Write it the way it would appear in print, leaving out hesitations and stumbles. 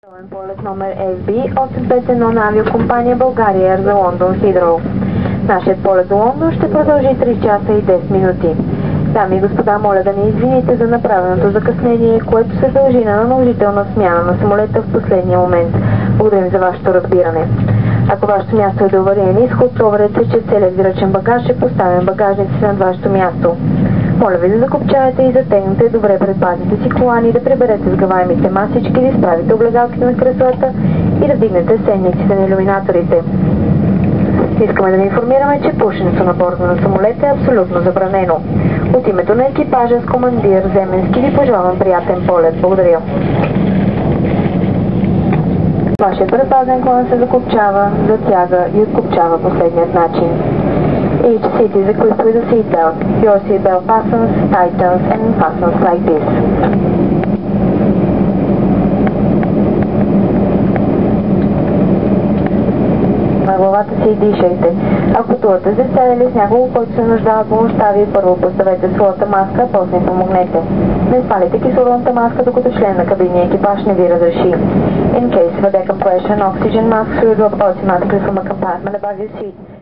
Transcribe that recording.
Полет номер FB851 на авиокомпания България Air за Лондон Хидроу. Нашият полет до Лондон ще продължи 3 часа и 10 минути. Дами и господа, моля да ни извините за направеното закъснение, което се дължи на наложителна смяна на самолета в последния момент. Благодарим за вашето разбиране. Ако вашето място е до авариен изход, проверете, че целият ви ръчен багаж е поставен в багажниците над вашето място. Моля ви да закопчаете и затегнете добре предпазните си колани, да приберете сгъваемите масички, да изправите огледалките на креслата и да вдигнете сенниците на илюминаторите. Искаме да ви информираме, че пушенето на борда на самолета е абсолютно забранено. От името на екипажа с командир Земенски ви пожелавам приятен полет. Благодаря. Вашият предпазен колан се закопчава, затяга и откопчава последният начин. Each seat is equipped with a seat belt. Your seat belt fastens, tightens and fastens like this. На главата си и дишайте. Ако пътувате с деца или с някого, който се нуждава от помощта ви, първо поставете своята маска, а после им помогнете. Не сваляйте кислородната маска, докато член на кабинния екипаж не ви разреши. In case of a decompression, oxygen masks will drop automatically from a compartment above your seat.